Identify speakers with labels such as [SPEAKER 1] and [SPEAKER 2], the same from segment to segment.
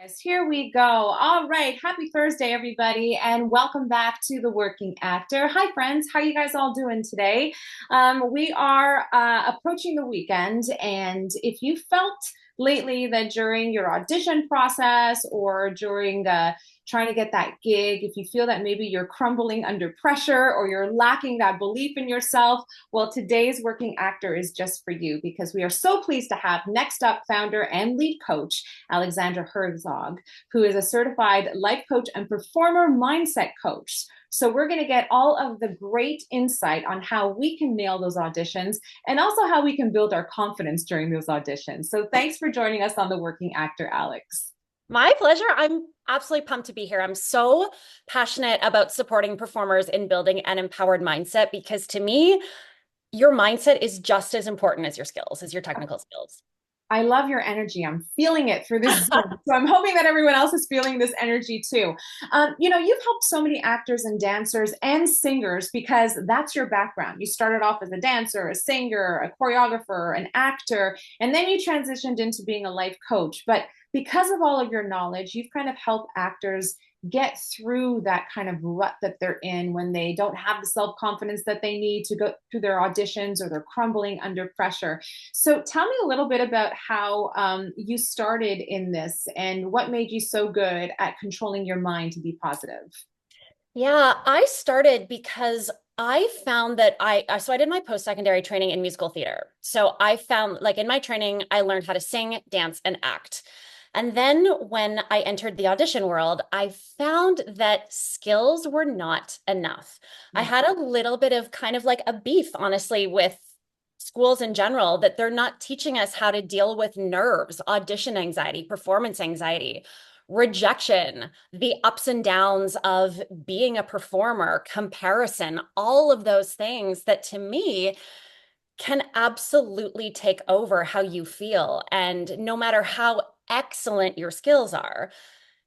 [SPEAKER 1] Yes, here we go. All right. Happy Thursday, everybody, and welcome back to The Working Actor. Hi, friends. How are you guys all doing today? We are approaching the weekend, and if you felt lately that during your audition process or during trying to get that gig, if you feel that maybe you're crumbling under pressure or you're lacking that belief in yourself, well, today's Working Actor is just for you because we are so pleased to have next up founder and lead coach Alexandra Herzog, who is a certified life coach and performer mindset coach. So we're going to get all of the great insight on how we can nail those auditions and also how we can build our confidence during those auditions. So thanks for joining us on The Working Actor, Alex.
[SPEAKER 2] My pleasure. I'm absolutely pumped to be here. I'm so passionate about supporting performers in building an empowered mindset because to me, your mindset is just as important as your skills, as your technical skills.
[SPEAKER 1] I love your energy. I'm feeling it through this Zoom. So I'm hoping that everyone else is feeling this energy too. You've helped so many actors and dancers and singers because that's your background. You started off as a dancer, a singer, a choreographer, an actor, and then you transitioned into being a life coach. But because of all of your knowledge, you've kind of helped actors get through that kind of rut that they're in when they don't have the self-confidence that they need to go through their auditions or they're crumbling under pressure. So tell me a little bit about how you started in this and what made you so good at controlling your mind to be positive.
[SPEAKER 2] Yeah, I started because I found that so I did my post-secondary training in musical theater. So I found like in my training, I learned how to sing, dance, and act. And then when I entered the audition world, I found that skills were not enough. I had a little bit of kind of like a beef, honestly, with schools in general, that they're not teaching us how to deal with nerves, audition anxiety, performance anxiety, rejection, the ups and downs of being a performer, comparison, all of those things that to me can absolutely take over how you feel. And no matter how excellent your skills are,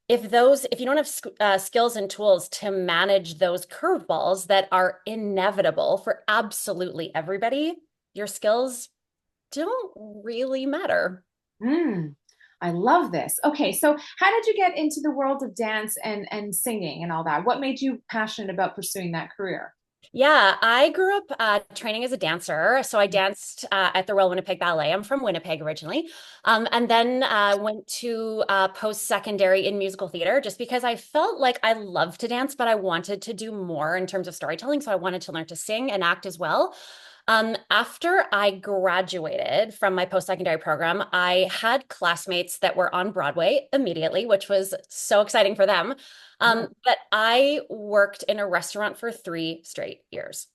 [SPEAKER 2] if you don't have skills and tools to manage those curveballs that are inevitable for absolutely everybody, your skills don't really matter.
[SPEAKER 1] Mm, I love this. Okay, so how did you get into the world of dance and singing and all that? What made you passionate about pursuing that career?
[SPEAKER 2] Yeah, I grew up training as a dancer. So I danced at the Royal Winnipeg Ballet. I'm from Winnipeg originally. And then went to post-secondary in musical theater just because I felt like I loved to dance, but I wanted to do more in terms of storytelling. So I wanted to learn to sing and act as well. After I graduated from my post-secondary program, I had classmates that were on Broadway immediately, which was so exciting for them. But I worked in a restaurant for 3 straight years.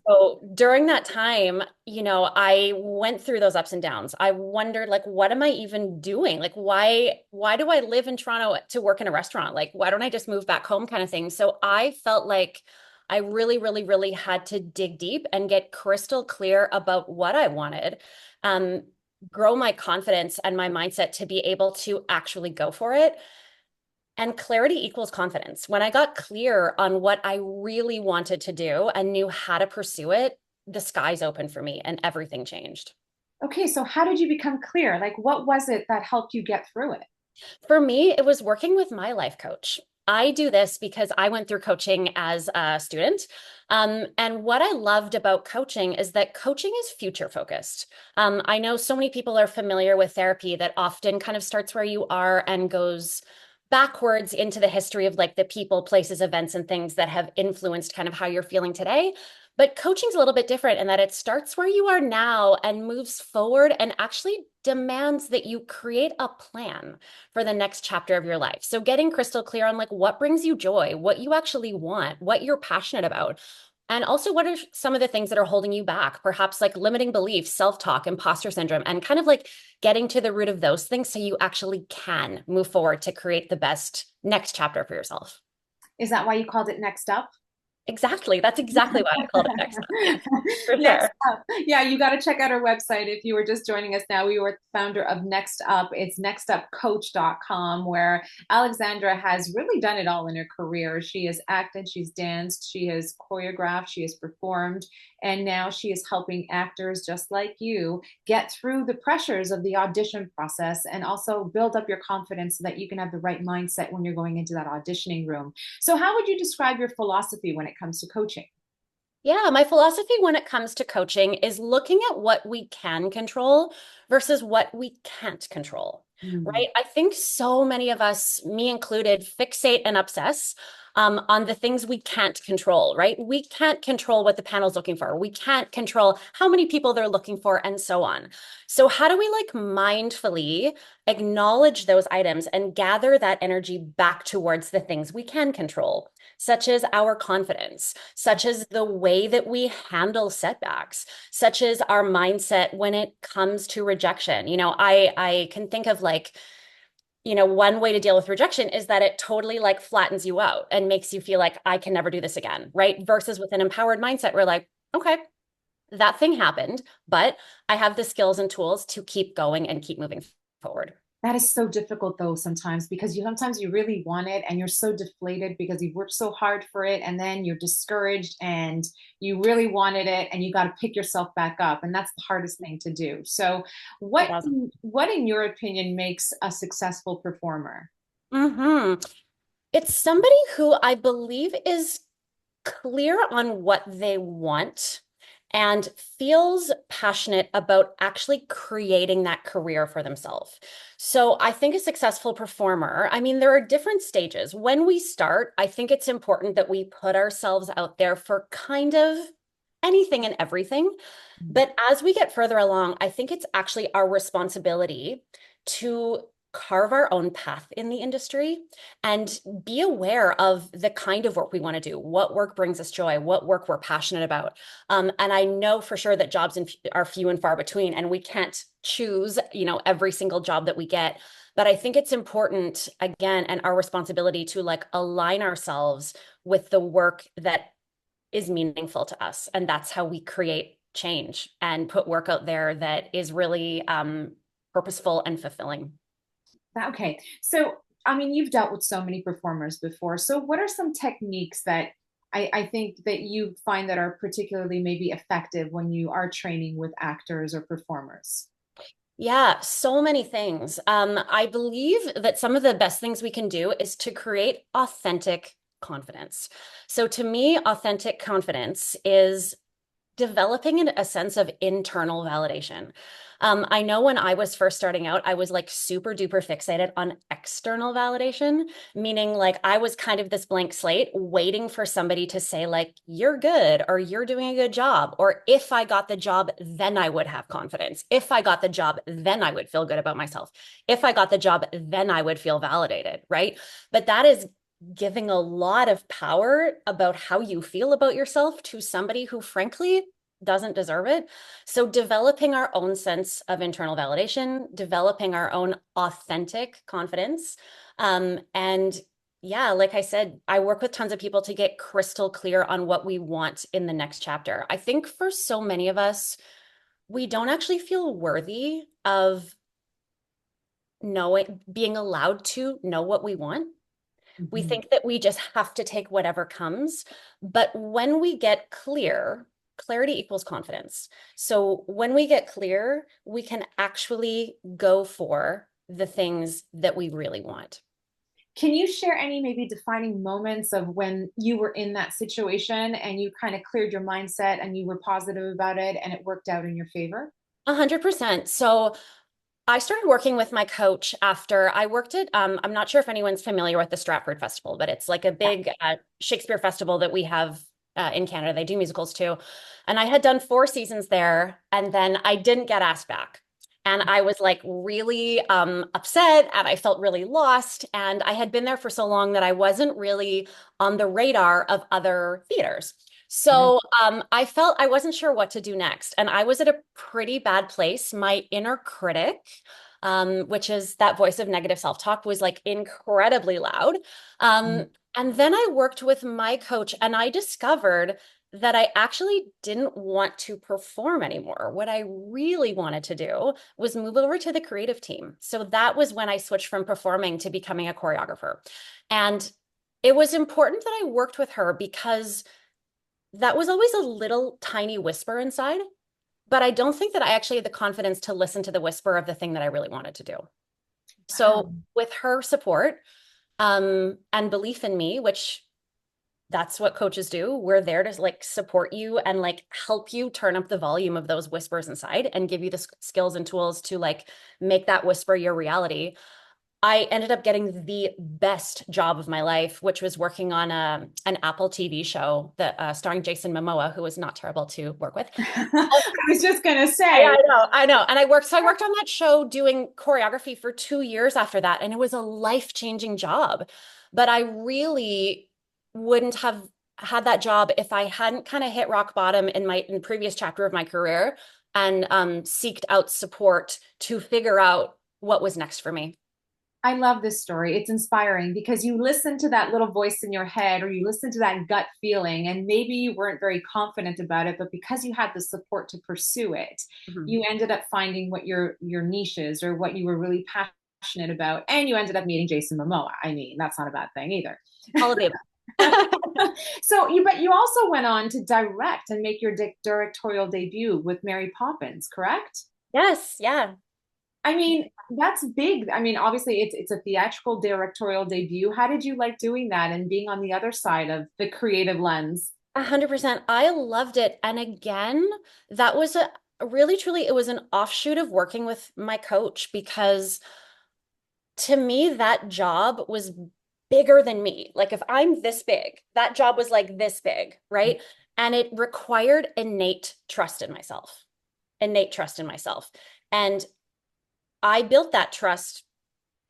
[SPEAKER 2] So during that time, I went through those ups and downs. I wondered, like, what am I even doing? Like, why do I live in Toronto to work in a restaurant? Like, why don't I just move back home kind of thing? So I felt like I really, really, really had to dig deep and get crystal clear about what I wanted, um, grow my confidence and my mindset to be able to actually go for it. And clarity equals confidence. When I got clear on what I really wanted to do and knew how to pursue it, the skies opened for me and everything changed.
[SPEAKER 1] Okay, so how did you become clear? Like, what was it that helped you get through it?
[SPEAKER 2] For me, it was working with my life coach. I do this because I went through coaching as a student. And what I loved about coaching is that coaching is future focused. I know so many people are familiar with therapy that often kind of starts where you are and goes backwards into the history of like the people, places, events, and things that have influenced kind of how you're feeling today. But coaching's a little bit different in that it starts where you are now and moves forward and actually demands that you create a plan for the next chapter of your life. So getting crystal clear on like what brings you joy, what you actually want, what you're passionate about. And also, what are some of the things that are holding you back? Perhaps like limiting beliefs, self-talk, imposter syndrome, and kind of like getting to the root of those things so you actually can move forward to create the best next chapter for yourself.
[SPEAKER 1] Is that why you called it Next Up?
[SPEAKER 2] Exactly. That's exactly why I called it Next Up. Yes, for
[SPEAKER 1] Next
[SPEAKER 2] sure.
[SPEAKER 1] Up. Yeah, you got to check out our website if you were just joining us now. We were the founder of Next Up. It's nextupcoach.com, where Alexandra has really done it all in her career. She has acted, she's danced, she has choreographed, she has performed, and now she is helping actors just like you get through the pressures of the audition process and also build up your confidence so that you can have the right mindset when you're going into that auditioning room. So, how would you describe your philosophy when it comes to coaching?
[SPEAKER 2] Yeah, my philosophy when it comes to coaching is looking at what we can control versus what we can't control,
[SPEAKER 1] Mm.
[SPEAKER 2] right? I think so many of us, me included, fixate and obsess on the things we can't control, right? We can't control what the panel's looking for. We can't control how many people they're looking for, and so on. So, how do we like mindfully acknowledge those items and gather that energy back towards the things we can control, such as our confidence, such as the way that we handle setbacks, such as our mindset when it comes to rejection? I can think of like, one way to deal with rejection is that it totally like flattens you out and makes you feel like I can never do this again, right? Versus with an empowered mindset, we're like, okay, that thing happened, but I have the skills and tools to keep going and keep moving forward.
[SPEAKER 1] That is so difficult though sometimes because you sometimes you really want it and you're so deflated because you've worked so hard for it and then you're discouraged and you really wanted it and you got to pick yourself back up and that's the hardest thing to do. So
[SPEAKER 2] It doesn't.
[SPEAKER 1] what in your opinion makes a successful performer?
[SPEAKER 2] Hmm. It's somebody who I believe is clear on what they want and feels passionate about actually creating that career for themselves. So I think a successful performer, I mean, there are different stages. When we start, I think it's important that we put ourselves out there for kind of anything and everything. But as we get further along, I think it's actually our responsibility to carve our own path in the industry and be aware of the kind of work we want to do, what work brings us joy, what work we're passionate about. And I know for sure that are few and far between, and we can't choose, every single job that we get. But I think it's important, again, and our responsibility to like align ourselves with the work that is meaningful to us. And that's how we create change and put work out there that is really purposeful and fulfilling.
[SPEAKER 1] Okay. So, I mean, you've dealt with so many performers before. So, what are some techniques that I think that you find that are particularly maybe effective when you are training with actors or performers?
[SPEAKER 2] Yeah, so many things. I believe that some of the best things we can do is to create authentic confidence. So to me, authentic confidence is developing a sense of internal validation. I know when I was first starting out, I was like super duper fixated on external validation, meaning like I was kind of this blank slate waiting for somebody to say, like, you're good or you're doing a good job. Or if I got the job, then I would have confidence. If I got the job, then I would feel good about myself. If I got the job, then I would feel validated, right? But that is giving a lot of power about how you feel about yourself to somebody who, frankly, doesn't deserve it. So, developing our own sense of internal validation, developing our own authentic confidence. And yeah, like I said, I work with tons of people to get crystal clear on what we want in the next chapter. I think for so many of us, we don't actually feel worthy of knowing, being allowed to know what we want. We
[SPEAKER 1] Mhm.
[SPEAKER 2] think that we just have to take whatever comes. But when we get clear, clarity equals confidence. So when we get clear, we can actually go for the things that we really want.
[SPEAKER 1] Can you share any maybe defining moments of when you were in that situation and you kind of cleared your mindset and you were positive about it and it worked out in your favor?
[SPEAKER 2] 100%. So I started working with my coach after I worked at, I'm not sure if anyone's familiar with the Stratford Festival, but it's like a
[SPEAKER 1] Yeah.
[SPEAKER 2] big Shakespeare festival that we have in Canada. They do musicals too. And I had done 4 seasons there, and then I didn't get asked back. And I was like really upset and I felt really lost. And I had been there for so long that I wasn't really on the radar of other theaters.
[SPEAKER 1] Mhm.
[SPEAKER 2] So I felt I wasn't sure what to do next. And I was at a pretty bad place. My inner critic which is that voice of negative self-talk was like incredibly loud. And then I worked with my coach and I discovered that I actually didn't want to perform anymore. What I really wanted to do was move over to the creative team. So that was when I switched from performing to becoming a choreographer. And it was important that I worked with her because that was always a little tiny whisper inside. But I don't think that I actually had the confidence to listen to the whisper of the thing that I really wanted to do.
[SPEAKER 1] Wow.
[SPEAKER 2] So with her support, and belief in me, which that's what coaches do. We're there to like support you and like help you turn up the volume of those whispers inside and give you the skills and tools to like make that whisper your reality. I ended up getting the best job of my life, which was working on an Apple TV show that starring Jason Momoa, who was not terrible to work with.
[SPEAKER 1] I was just gonna
[SPEAKER 2] I,
[SPEAKER 1] say.
[SPEAKER 2] I know, I know. And I worked on that show doing choreography for 2 years after that, and it was a life-changing job. But I really wouldn't have had that job if I hadn't kind of hit rock bottom in the previous chapter of my career and seeked out support to figure out what was next for me.
[SPEAKER 1] I love this story. It's inspiring because you listen to that little voice in your head or you listen to that gut feeling, and maybe you weren't very confident about it, but because you had the support to pursue it,
[SPEAKER 2] Mhm.
[SPEAKER 1] you ended up finding what your niche is or what you were really passionate about, and you ended up meeting Jason Momoa. I mean, that's not a bad thing either.
[SPEAKER 2] All of the
[SPEAKER 1] But you also went on to direct and make your directorial debut with Mary Poppins, correct?
[SPEAKER 2] Yes, yeah.
[SPEAKER 1] I mean, that's big. I mean, obviously it's a theatrical directorial debut. How did you like doing that and being on the other side of the creative lens?
[SPEAKER 2] 100%. I loved it. And again, that was a really, truly, it was an offshoot of working with my coach because to me, that job was bigger than me. Like if I'm this big, that job was like this big, right? And it required innate trust in myself. And I built that trust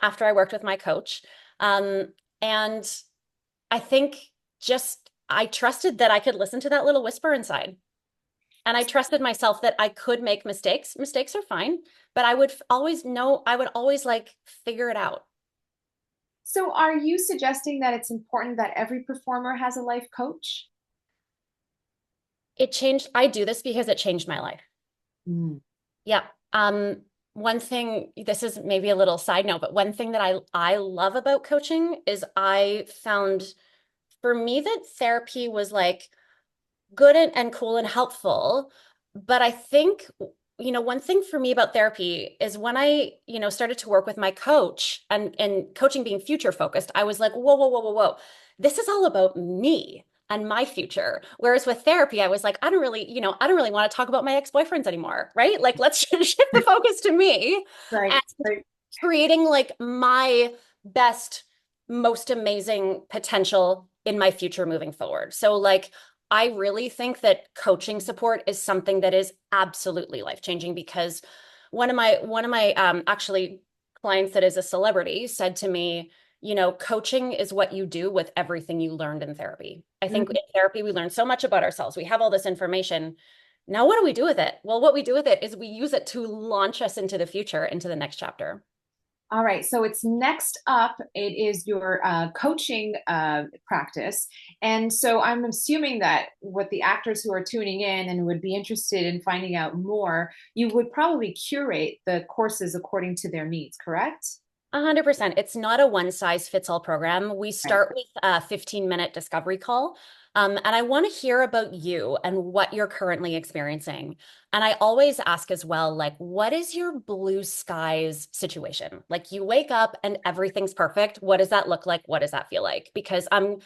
[SPEAKER 2] after I worked with my coach. Um, and I think just I trusted that I could listen to that little whisper inside. And I trusted myself that I could make mistakes. Mistakes are fine, but I would always know, I would always like figure it out.
[SPEAKER 1] So are you suggesting that it's important that every performer has a life coach?
[SPEAKER 2] It changed, I do this because it changed my life.
[SPEAKER 1] Mm.
[SPEAKER 2] Yeah. One thing, this is maybe a little side note, but one thing that I love about coaching is I found for me that therapy was like good and cool and helpful. But I think, one thing for me about therapy is when I, started to work with my coach and coaching being future focused, I was like, whoa, whoa, whoa, whoa, whoa. This is all about me and my future. Whereas with therapy, I was like, I don't really want to talk about my ex-boyfriends anymore, right? Like, let's shift the focus to me
[SPEAKER 1] Right,
[SPEAKER 2] and
[SPEAKER 1] right.
[SPEAKER 2] creating like my best, most amazing potential in my future moving forward. So like I really think that coaching support is something that is absolutely life-changing because one of my actually clients that is a celebrity said to me, coaching is what you do with everything you learned in therapy. I think
[SPEAKER 1] Mhm.
[SPEAKER 2] in therapy we learn so much about ourselves. We have all this information. Now what do we do with it? Well, what we do with it is we use it to launch us into the future, into the next chapter.
[SPEAKER 1] All right, so it's next up. It is your coaching practice, and so I'm assuming that what the actors who are tuning in and would be interested in finding out more, you would probably curate the courses according to their needs, correct?
[SPEAKER 2] 100%. It's not a one size fits all program. We
[SPEAKER 1] Right.
[SPEAKER 2] start with a 15-minute discovery call. And I want to hear about you and what you're currently experiencing. And I always ask as well, like, what is your blue skies situation? Like, you wake up and everything's perfect. What does that look like? What does that feel like? Because and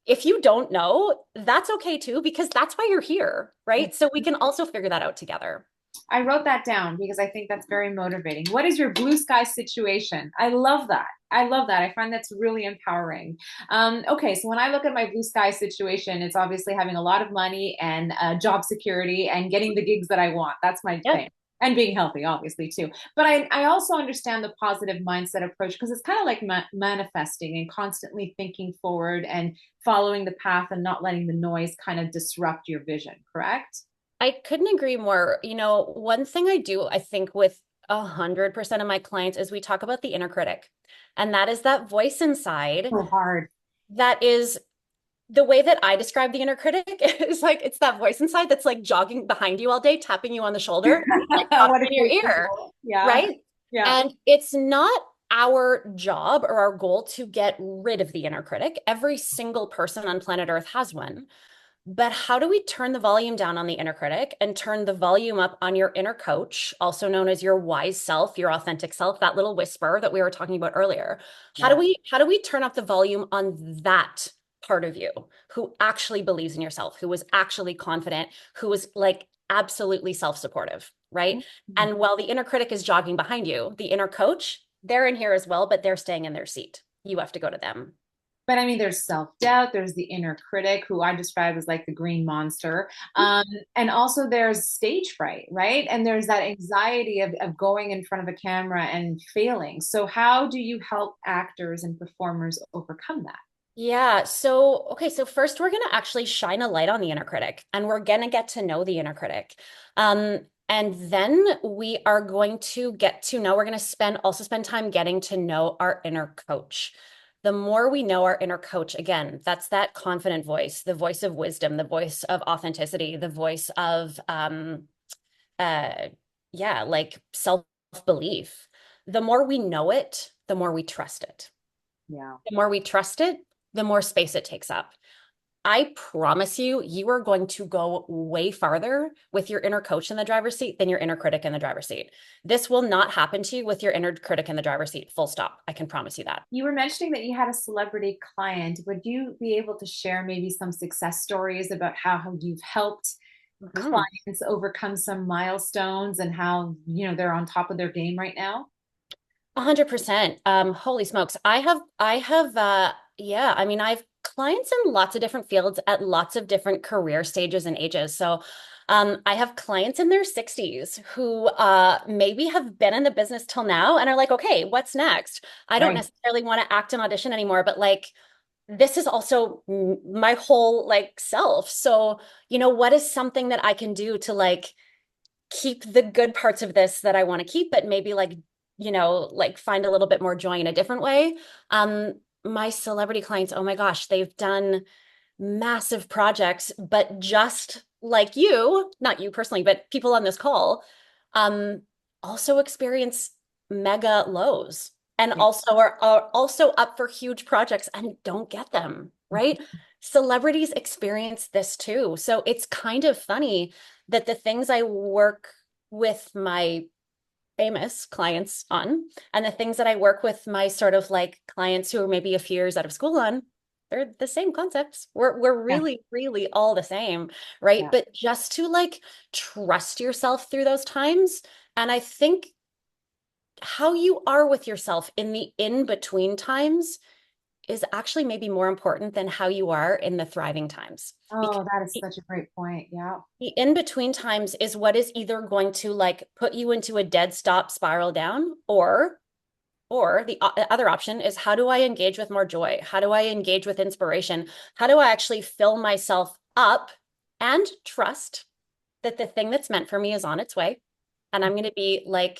[SPEAKER 2] if you don't know, that's okay too, because that's why you're here, right? So we can also figure that out together.
[SPEAKER 1] I wrote that down because I think that's very motivating. What is your blue sky situation? I love that. I love that. I find that's really empowering. Okay, so when I look at my blue sky situation, it's obviously having a lot of money and job security and getting the gigs that I want. That's my
[SPEAKER 2] Yep.
[SPEAKER 1] thing. And being healthy, obviously, too. But I also understand the positive mindset approach because it's kind of like manifesting and constantly thinking forward and following the path and not letting the noise kind of disrupt your vision, correct?
[SPEAKER 2] I couldn't agree more. One thing I do, I think with 100% of my clients is we talk about the inner critic. And that is that voice inside
[SPEAKER 1] So hard.
[SPEAKER 2] that is the way that I describe the inner critic is like it's that voice inside that's like jogging behind you all day, tapping you on the shoulder, like
[SPEAKER 1] What a
[SPEAKER 2] talking in your
[SPEAKER 1] great
[SPEAKER 2] ear,
[SPEAKER 1] visual. Yeah.
[SPEAKER 2] right?
[SPEAKER 1] Yeah.
[SPEAKER 2] And it's not our job or our goal to get rid of the inner critic. Every single person on planet Earth has one. But how do we turn the volume down on the inner critic and turn the volume up on your inner coach, also known as your wise self, your authentic self, that little whisper that we were talking about earlier?
[SPEAKER 1] Yeah.
[SPEAKER 2] How do we turn up the volume on that part of you who actually believes in yourself, who is actually confident, who is like absolutely self-supportive, right?
[SPEAKER 1] Mhm.
[SPEAKER 2] And while the inner critic is jogging behind you, the inner coach, they're in here as well, but they're staying in their seat. You have to go to them.
[SPEAKER 1] But I mean, there's self-doubt, there's the inner critic, who I describe as like the green monster. And also there's stage fright, right? And there's that anxiety of going in front of a camera and failing. So how do you help actors and performers overcome that?
[SPEAKER 2] Yeah. So, okay. So first we're going to actually shine a light on the inner critic and we're going to get to know the inner critic. And then we are going to get to know, we're going to spend time getting to know our inner coach. The more we know our inner coach, again, that's that confident voice, the voice of wisdom, the voice of authenticity, the voice of, uh, yeah, like self-belief. The more we know it, the more we trust it.
[SPEAKER 1] Yeah.
[SPEAKER 2] The more we trust it, the more space it takes up. I promise you, you are going to go way farther with your inner coach in the driver's seat than your inner critic in the driver's seat. This will not happen to you with your inner critic in the driver's seat, full stop. I can promise you that.
[SPEAKER 1] You were mentioning that you had a celebrity client. Would you be able to share maybe some success stories about how you've helped
[SPEAKER 2] Mhm.
[SPEAKER 1] clients overcome some milestones and how, they're on top of their game right now?
[SPEAKER 2] 100%. Holy smokes. Yeah, I mean, I've clients in lots of different fields at lots of different career stages and ages. So, I have clients in their 60s who maybe have been in the business till now and are like, okay, what's next? I don't
[SPEAKER 1] Right.
[SPEAKER 2] necessarily want to act and audition anymore, but like, this is also my whole like self. So, what is something that I can do to like keep the good parts of this that I want to keep, but maybe like, like find a little bit more joy in a different way. My celebrity clients, oh my gosh, they've done massive projects, but just like you, not you personally, but people on this call, um, also experience mega lows and
[SPEAKER 1] Yeah.
[SPEAKER 2] also are also up for huge projects and don't get them, right? Celebrities experience this too. So it's kind of funny that the things I work with my famous clients on and the things that I work with my sort of like clients who are maybe a few years out of school on, they're the same concepts. We're
[SPEAKER 1] Yeah.
[SPEAKER 2] really, really all the same, right?
[SPEAKER 1] Yeah.
[SPEAKER 2] But just to like trust yourself through those times. And I think how you are with yourself in the in-between times is actually maybe more important than how you are in the thriving times. Because
[SPEAKER 1] Oh, that is such a great point. Yeah.
[SPEAKER 2] the in-between times is what is either going to like put you into a dead stop spiral down or the other option is how do I engage with more joy? How do I engage with inspiration? How do I actually fill myself up and trust that the thing that's meant for me is on its way? And I'm going to be like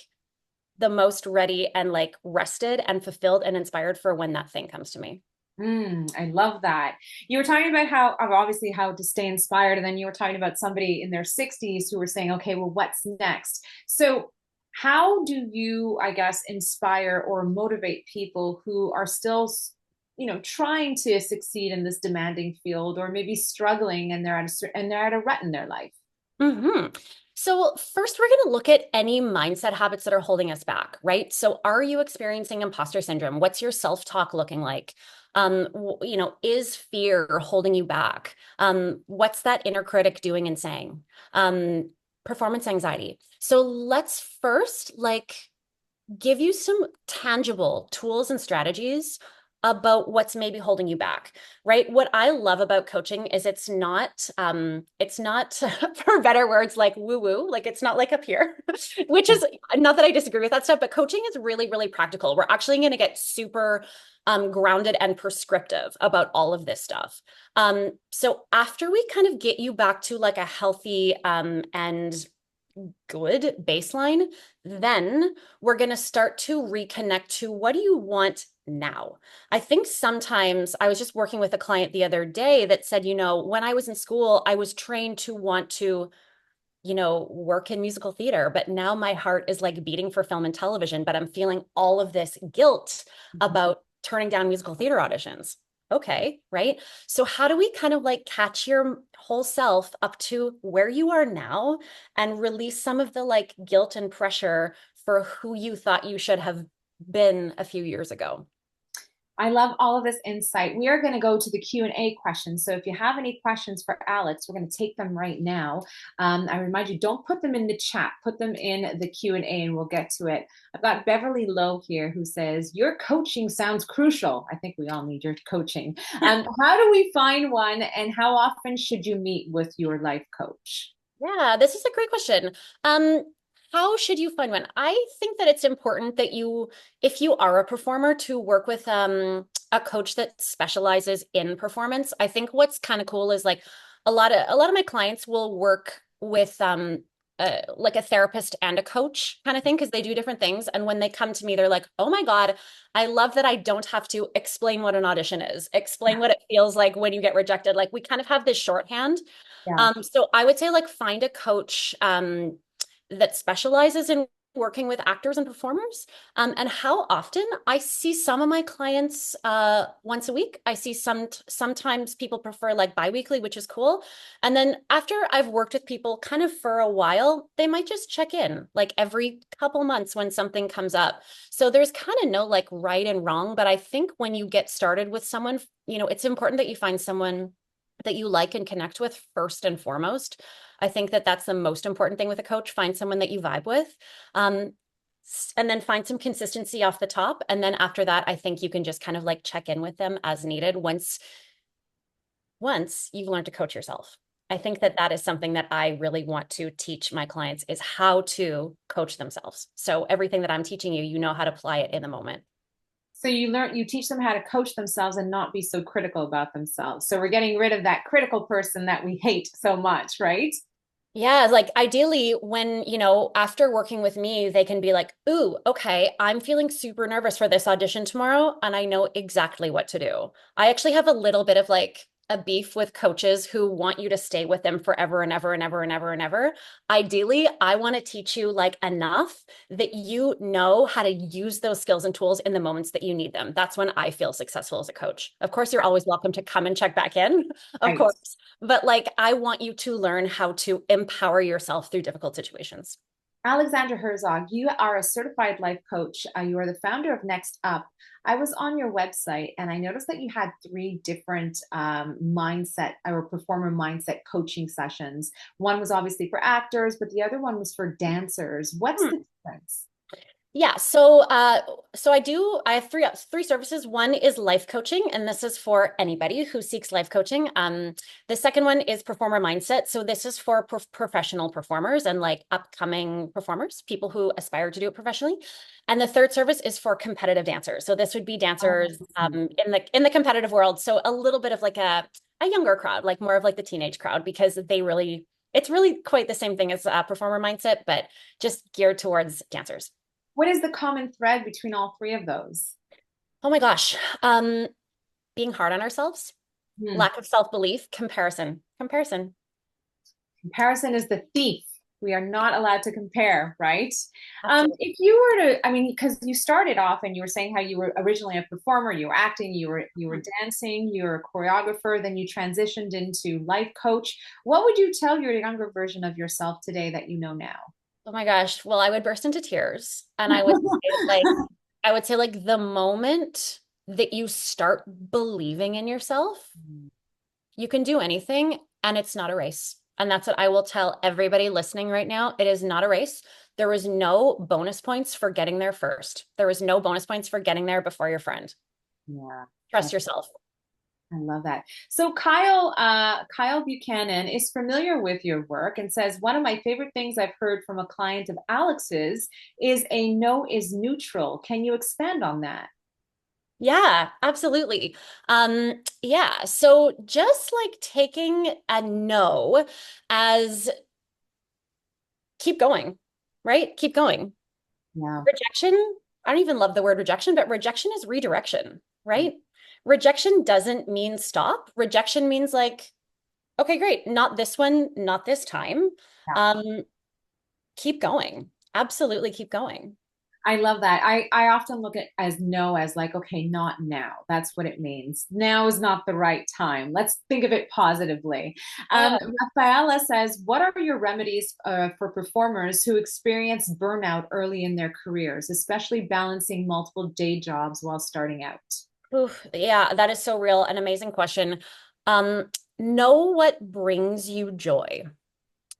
[SPEAKER 2] the most ready and like rested and fulfilled and inspired for when that thing comes to me.
[SPEAKER 1] I love that. You were talking about how obviously how to stay inspired, and then you were talking about somebody in their 60s who were saying, okay, well, what's next? So, how do you, I guess, inspire or motivate people who are still, trying to succeed in this demanding field, or maybe struggling and they're at a rut in their life?
[SPEAKER 2] Hmm. So first, we're going to look at any mindset habits that are holding us back, right? So are you experiencing imposter syndrome? What's your self-talk looking like? Is fear holding you back? What's that inner critic doing and saying? Performance anxiety. So let's first like give you some tangible tools and strategies about what's maybe holding you back, right? What I love about coaching is it's not for better words like woo woo, like it's not like up here, which is not that I disagree with that stuff, but coaching is really, really practical. We're actually going to get super grounded and prescriptive about all of this stuff. So after we kind of get you back to like a healthy and good baseline, then we're going to start to reconnect to what do you want now? I think sometimes I was just working with a client the other day that said, when I was in school, I was trained to want to work in musical theater, but now my heart is like beating for film and television, but I'm feeling all of this guilt
[SPEAKER 1] Mhm.
[SPEAKER 2] about turning down musical theater auditions. Okay, right? So how do we kind of like catch your whole self up to where you are now and release some of the like guilt and pressure for who you thought you should have been a few years ago?
[SPEAKER 1] I love all of this insight. We are going to go to the Q&A questions. So if you have any questions for Alex, we're going to take them right now. I remind you, don't put them in the chat. Put them in the Q&A and we'll get to it. I've got Beverly Lowe here who says, your coaching sounds crucial. I think we all need your coaching. How do we find one and how often should you meet with your life coach?
[SPEAKER 2] Yeah, this is a great question. Um, how should you find one? I think that it's important that if you are a performer, to work with a coach that specializes in performance. I think what's kind of cool is like a lot of my clients will work with like a therapist and a coach kind of thing because they do different things. And when they come to me, they're like, "Oh my God, I love that I don't have to explain what an audition is, explain what it feels like when you get rejected." Like we kind of have this shorthand.
[SPEAKER 1] Yeah.
[SPEAKER 2] So I would say like find a coach that specializes in working with actors and performers. And how often I see some of my clients once a week. I see sometimes people prefer like biweekly, which is cool. And then after I've worked with people kind of for a while, they might just check in like every couple months when something comes up. So there's kind of no like right and wrong, but I think when you get started with someone, it's important that you find someone that you like and connect with first and foremost. I think that that's the most important thing with a coach. Find someone that you vibe with. Um, and then find some consistency off the top. And then after that, I think you can just kind of like check in with them as needed once you've learned to coach yourself. I think that that is something that I really want to teach my clients is how to coach themselves. So everything that I'm teaching you, you know how to apply it in the moment.
[SPEAKER 1] So you teach them how to coach themselves and not be so critical about themselves. So we're getting rid of that critical person that we hate so much, right?
[SPEAKER 2] Yeah, like ideally, when, after working with me, they can be like, ooh, okay, I'm feeling super nervous for this audition tomorrow, and I know exactly what to do. I actually have a little bit of like a beef with coaches who want you to stay with them forever and ever and ever and ever and ever. Ideally, I want to teach you like enough that you know how to use those skills and tools in the moments that you need them. That's when I feel successful as a coach. Of course, you're always welcome to come and check back in, of
[SPEAKER 1] Right.
[SPEAKER 2] course. But like, I want you to learn how to empower yourself through difficult situations.
[SPEAKER 1] Alexandra Herzog, you are a certified life coach. You are the founder of Next Up. I was on your website and I noticed that you had three different mindset or performer mindset coaching sessions. One was obviously for actors, but the other one was for dancers. What's
[SPEAKER 2] Hmm.
[SPEAKER 1] the difference?
[SPEAKER 2] Yeah, so I have three services. One is life coaching, and this is for anybody who seeks life coaching. The second one is performer mindset. So this is for professional performers and like upcoming performers, people who aspire to do it professionally. And the third service is for competitive dancers. So this would be dancers
[SPEAKER 1] Um,
[SPEAKER 2] in the competitive world. So a little bit of like a younger crowd, like more of like the teenage crowd, because it's really quite the same thing as performer mindset, but just geared towards dancers.
[SPEAKER 1] what is the common thread between all three of those?
[SPEAKER 2] Oh my gosh. Being hard on ourselves,
[SPEAKER 1] Hmm.
[SPEAKER 2] lack of self-belief, comparison. Comparison.
[SPEAKER 1] Comparison is the thief. We are not allowed to compare, right?
[SPEAKER 2] Absolutely.
[SPEAKER 1] If you were to, I mean, because you started off and you were saying how you were originally a performer, you were acting, you were dancing, you were a choreographer, then you transitioned into life coach. What would you tell your younger version of yourself today that you know now?
[SPEAKER 2] Oh my gosh. Well, I would burst into tears and I would say like the moment that you start believing in yourself, you can do anything and it's not a race. And that's what I will tell everybody listening right now. It is not a race. There was no bonus points for getting there first. There was no bonus points for getting there before your friend.
[SPEAKER 1] Yeah.
[SPEAKER 2] Trust yourself.
[SPEAKER 1] I love that. So Kyle Buchanan is familiar with your work and says one of my favorite things I've heard from a client of Alex's is a no is neutral. Can you expand on that?
[SPEAKER 2] Yeah, absolutely. Yeah, so just like taking a no as keep going, right? Keep going.
[SPEAKER 1] Yeah.
[SPEAKER 2] Rejection, I don't even love the word rejection, but rejection is redirection, right? Rejection doesn't mean stop. Rejection means like, okay, great, not this one, not this time.
[SPEAKER 1] Yeah.
[SPEAKER 2] Um, keep going. Absolutely keep going.
[SPEAKER 1] I love that. I often look at as no as like, okay, not now. That's what it means. Now is not the right time. Let's think of it positively.
[SPEAKER 2] Yeah.
[SPEAKER 1] Rafaela says, what are your remedies for performers who experience burnout early in their careers, especially balancing multiple day jobs while starting out?
[SPEAKER 2] Oof, yeah, that is so real. An amazing question. Um, know what brings you joy,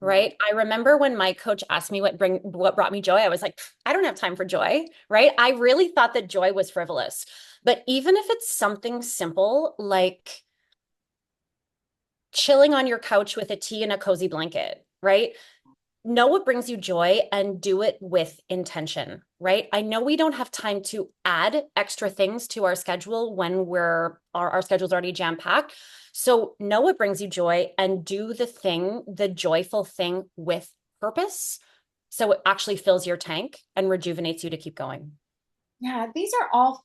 [SPEAKER 1] Yeah.
[SPEAKER 2] right? I remember when my coach asked me what brought me joy, I was like, I don't have time for joy, right? I really thought that joy was frivolous. But even if it's something simple like chilling on your couch with a tea and a cozy blanket, right? Know what brings you joy and do it with intention, right? I know we don't have time to add extra things to our schedule when our schedule's already jam-packed. So know what brings you joy and do the thing, the joyful thing with purpose. So it actually fills your tank and rejuvenates you to keep going.
[SPEAKER 1] Yeah, these are all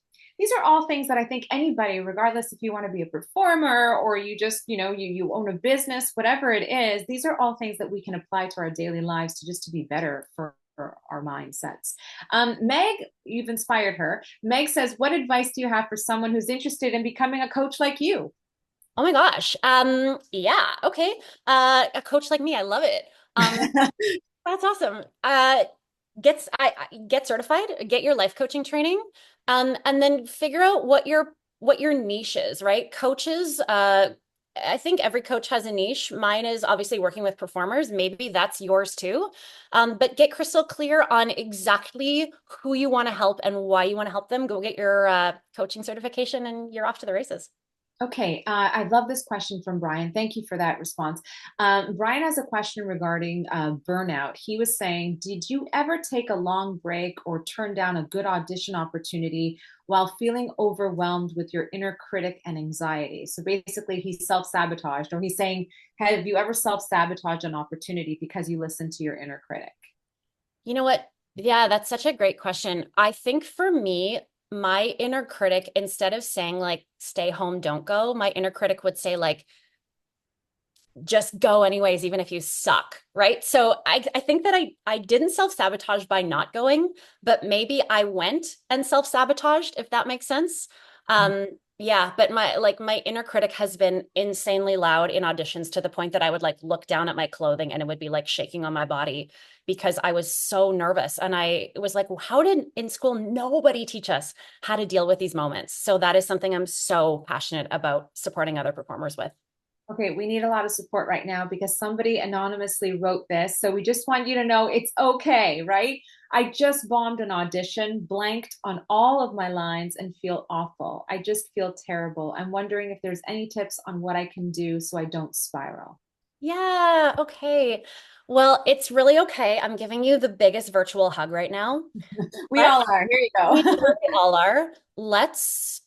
[SPEAKER 1] things that I think anybody, regardless if you want to be a performer or you just, you own a business, whatever it is, these are all things that we can apply to our daily lives to just to be better for our mindsets. Meg, you've inspired her. Meg says, what advice do you have for someone who's interested in becoming a coach like you?
[SPEAKER 2] Oh my gosh. Yeah, okay. A coach like me, I love it. That's awesome. Get certified, get your life coaching training, and then figure out what your niche is, right? Coaches, I think every coach has a niche. Mine is obviously working with performers. Maybe that's yours too. But get crystal clear on exactly who you want to help and why you want to help them. Go get your coaching certification, and you're off to the races.
[SPEAKER 1] Okay, I love this question from Brian. Thank you for that response. Brian has a question regarding burnout. He was saying, did you ever take a long break or turn down a good audition opportunity while feeling overwhelmed with your inner critic and anxiety? So basically, he self-sabotaged, or he's saying, have you ever self-sabotaged an opportunity because you listened to your inner critic?
[SPEAKER 2] You know what? Yeah, that's such a great question. I think for me, my inner critic, instead of saying like, stay home, don't go, my inner critic would say like, just go anyways, even if you suck, right? So I think that I didn't self-sabotage by not going, but maybe I went and self-sabotaged, if that makes sense. Yeah, but my inner critic has been insanely loud in auditions to the point that I would like look down at my clothing and it would be like shaking on my body because I was so nervous. And I was like, well, how did in school nobody teach us how to deal with these moments? So that is something I'm so passionate about supporting other performers with.
[SPEAKER 1] Okay, we need a lot of support right now because somebody anonymously wrote this. So we just want you to know it's okay, right? I just bombed an audition, blanked on all of my lines, and feel awful. I just feel terrible. I'm wondering if there's any tips on what I can do so I don't spiral.
[SPEAKER 2] Yeah, okay. Well, it's really okay. I'm giving you the biggest virtual hug right now.
[SPEAKER 1] We
[SPEAKER 2] Let's,
[SPEAKER 1] all are. Here you
[SPEAKER 2] we
[SPEAKER 1] go.
[SPEAKER 2] totally all are. Let's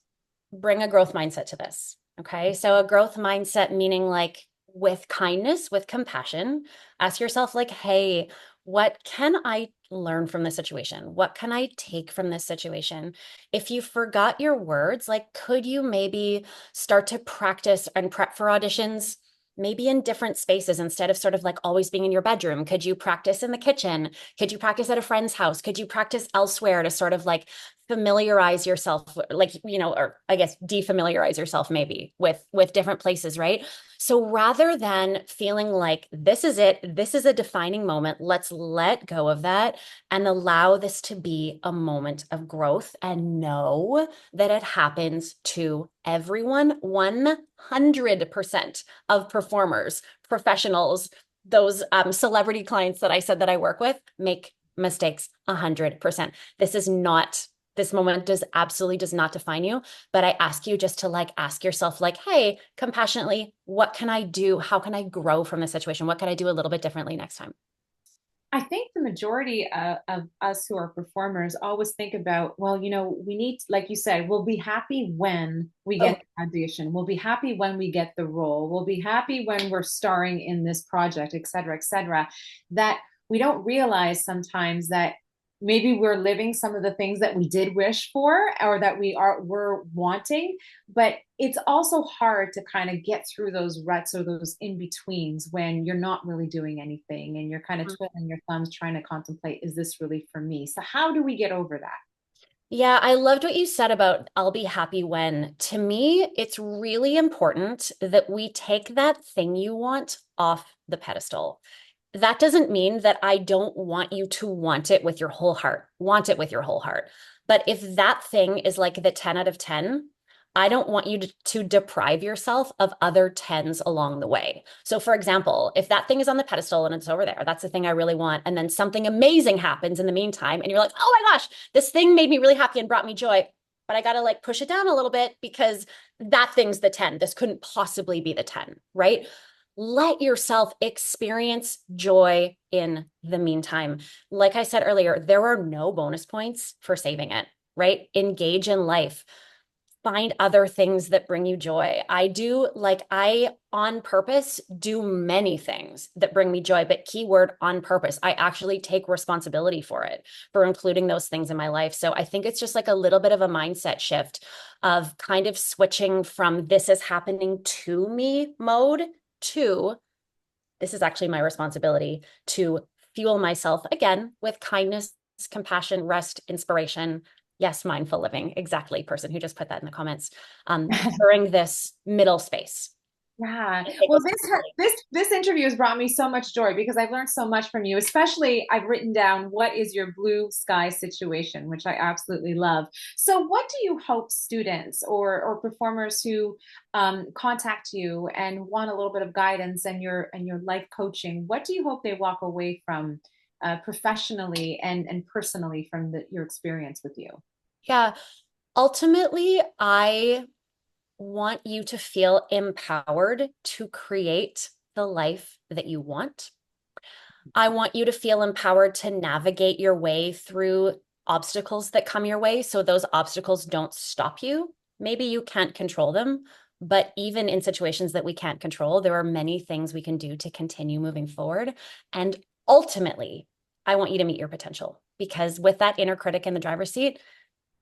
[SPEAKER 2] bring a growth mindset to this. Okay. So, a growth mindset meaning like with kindness, with compassion, ask yourself, like, hey, what can I learn from this situation? What can I take from this situation? If you forgot your words, like, could you maybe start to practice and prep for auditions? Maybe in different spaces instead of sort of like always being in your bedroom. Could you practice in the kitchen? Could you practice at a friend's house? Could you practice elsewhere to sort of like familiarize yourself, like, or I guess defamiliarize yourself maybe with different places, right? So rather than feeling like this is it, this is a defining moment, let's let go of that and allow this to be a moment of growth and know that it happens to everyone. 100% of performers, professionals, those celebrity clients that I said that I work with make mistakes 100%. This moment does not define you, but I ask you just to like ask yourself like, hey, compassionately, what can I do? How can I grow from this situation? What can I do a little bit differently next time?
[SPEAKER 1] I think the majority of us who are performers always think about, well, we need, like you said, we'll be happy when we
[SPEAKER 2] Oh,
[SPEAKER 1] get the audition. We'll be happy when we get the role. We'll be happy when we're starring in this project, et cetera, et cetera. That we don't realize sometimes that maybe we're living some of the things that we did wish for or that we're wanting, but it's also hard to kind of get through those ruts or those in betweens when you're not really doing anything and you're kind of twiddling your thumbs trying to contemplate, is this really for me? So how do we get over that?
[SPEAKER 2] Yeah, I loved what you said about I'll be happy when. To me, it's really important that we take that thing you want off the pedestal. That doesn't mean that I don't want you to want it with your whole heart, want it with your whole heart. But if that thing is like the 10 out of 10, I don't want you to deprive yourself of other 10s along the way. So, for example, if that thing is on the pedestal and it's over there, that's the thing I really want. And then something amazing happens in the meantime, and you're like, oh my gosh, this thing made me really happy and brought me joy. But I got to like push it down a little bit because that thing's the 10. This couldn't possibly be the 10, right? Let yourself experience joy in the meantime. Like I said earlier, there are no bonus points for saving it, right? Engage in life. Find other things that bring you joy. I on purpose do many things that bring me joy, but keyword on purpose. I actually take responsibility for it, for including those things in my life. So I think it's just like a little bit of a mindset shift of kind of switching from this is happening to me mode to this is actually my responsibility to fuel myself again with kindness, compassion, rest, inspiration. Yes, mindful living. Exactly. Person who just put that in the comments. During this middle space.
[SPEAKER 1] Yeah.
[SPEAKER 2] And take
[SPEAKER 1] Well,
[SPEAKER 2] responsibility.
[SPEAKER 1] this interview has brought me so much joy because I've learned so much from you. Especially, I've written down what is your blue sky situation, which I absolutely love. So, what do you hope students or performers who contact you and want a little bit of guidance and your life coaching? What do you hope they walk away from professionally and personally from your experience with you?
[SPEAKER 2] Yeah. Ultimately, I want you to feel empowered to create the life that you want. I want you to feel empowered to navigate your way through obstacles that come your way. So those obstacles don't stop you. Maybe you can't control them, but even in situations that we can't control, there are many things we can do to continue moving forward. And ultimately, I want you to meet your potential because with that inner critic in the driver's seat,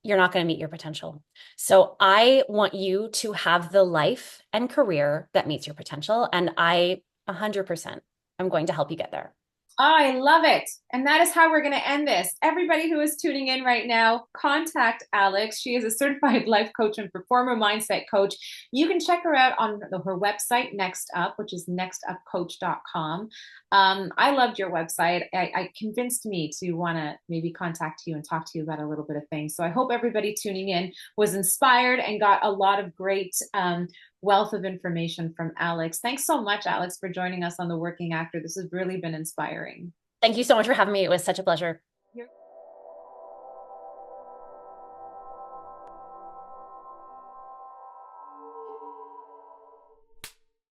[SPEAKER 2] you're not going to meet your potential. So I want you to have the life and career that meets your potential. And I 100% am going to help you get there.
[SPEAKER 1] Oh, I love it. And that is how we're going to end this. Everybody who is tuning in right now, contact Alex. She is a certified life coach and performer mindset coach. You can check her out on her website, Next Up, which is nextupcoach.com. I loved your website. I convinced me to want to maybe contact you and talk to you about a little bit of things. So I hope everybody tuning in was inspired and got a lot of great wealth of information from Alex. Thanks so much, Alex, for joining us on The Working Actor. This has really been inspiring.
[SPEAKER 2] Thank you so much for having me. It was such a pleasure.